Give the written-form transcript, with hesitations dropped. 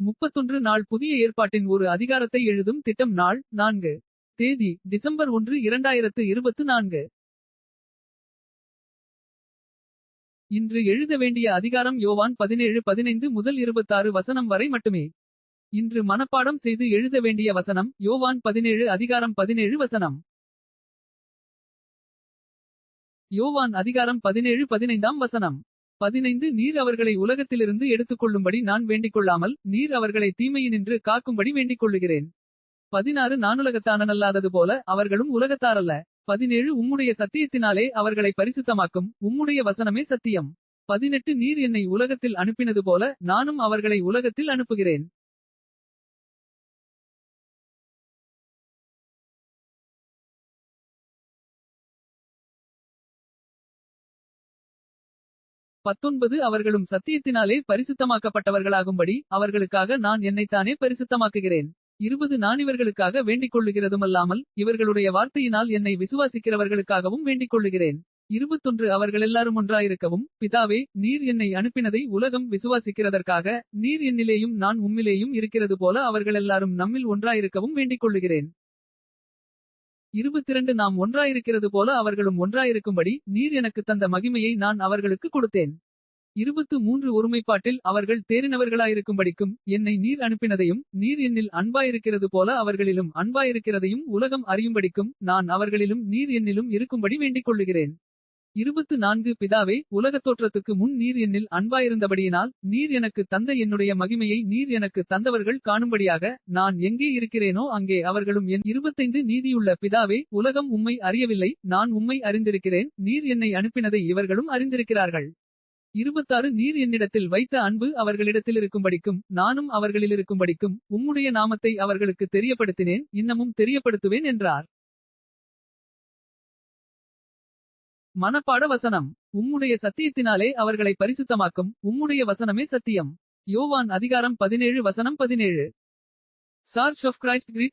31 நாள் புதிய ஏற்பாட்டின் ஒரு அதிகாரத்தை எழுதும் திட்டம். நாள் 4. தேதி டிசம்பர் 1 2024. இன்று எழுத வேண்டிய அதிகாரம் யோவான் 17:15 முதல் 26 வசனம் வரை மட்டுமே. இன்று மனப்பாடம் செய்து எழுத வேண்டிய வசனம் யோவான் 17 அதிகாரம் 17 வசனம். யோவான் அதிகாரம் 17 15ஆம் வசனம். 15 நீர் அவர்களை உலகத்திலிருந்து எடுத்துக்கொள்ளும்படி நான் வேண்டிக்கொள்ளாமல் நீர் அவர்களை தீமையினின்று காக்கும்படி வேண்டிக்கொள்ளுகிறேன். 16 நான் உலகத்தானல்லாதது போல அவர்களும் உலகத்தாரல்ல. 17 உம்முடைய சத்தியத்தினாலே அவர்களை பரிசுத்தமாக்கும் உம்முடைய வசனமே சத்தியம். 18 நீர் என்னை உலகத்தில் அனுப்பினது போல நானும் அவர்களை உலகத்தில் அனுப்புகிறேன். அவர்களும் சத்தியத்தினாலே பரிசுத்தமாக்கப்பட்டவர்களாகும்படி அவர்களுக்காக நான் என்னைத்தானே பரிசுத்தமாக்குகிறேன். 20 நான் இவர்களுக்காக வேண்டிக்கொள்ளுகிறதுமல்லாமல் இவர்களுடைய வார்த்தையினால் என்னை விசுவாசிக்கிறவர்களுக்காகவும் வேண்டிக்கொள்ளுகிறேன். 21 அவர்களெல்லாரும் ஒன்றாயிருக்கவும் பிதாவே நீர் என்னை அனுப்பினதை உலகம் விசுவாசிக்கிறதற்காக நீர் என்னிலேயும் நான் உம்மிலேயும் இருக்கிறது போல அவர்களெல்லாரும் நம்மில் ஒன்றாயிருக்கவும் வேண்டிக்கொள்ளுகிறேன். 22 நாம் ஒன்றாயிருக்கிறது போல அவர்களும் ஒன்றாயிருக்கும்படி நீர் எனக்கு தந்த மகிமையை நான் அவர்களுக்கு கொடுத்தேன். 23 ஒருமைப்பாட்டில் அவர்கள் தேறினவர்களாயிருக்கும்படிக்கும் என்னை நீர் அனுப்பினதையும் நீர் என்னில் அன்பாயிருக்கிறது போல அவர்களிலும் அன்பாயிருக்கிறதையும் உலகம் அறியும்படிக்கும் நான் அவர்களிலும் நீர் என்னிலும் இருக்கும்படி வேண்டிக்கொள்ளுகிறேன். 24 பிதாவே உலகத் தோற்றத்துக்கு முன் நீர் என்னில் அன்பாயிருந்தபடியினால் நீர் எனக்கு தந்த என்னுடைய மகிமையை நீர் எனக்கு தந்தவர்கள் காணும்படியாக நான் எங்கே இருக்கிறேனோ அங்கே அவர்களும் என். 25 நீதியுள்ள பிதாவே உலகம் உம்மை அறியவில்லை நான் உம்மை அறிந்திருக்கிறேன் நீர் என்னை அனுப்பினதை இவர்களும் அறிந்திருக்கிறார்கள். 26 நீர் என்னிடத்தில் வைத்த அன்பு அவர்களிடத்திலிருக்கும்படிக்கும் நானும் அவர்களிலிருக்கும்படிக்கும் உம்முடைய நாமத்தை அவர்களுக்கு தெரியப்படுத்தினேன் இன்னமும் தெரியப்படுத்துவேன் என்றார். மனப்பாட வசனம். உம்முடைய சத்தியத்தினாலே அவர்களை பரிசுத்தமாக்கும் உம்முடைய வசனமே சத்தியம். யோவான் அதிகாரம் 17 வசனம் 17. Church of Christ Greek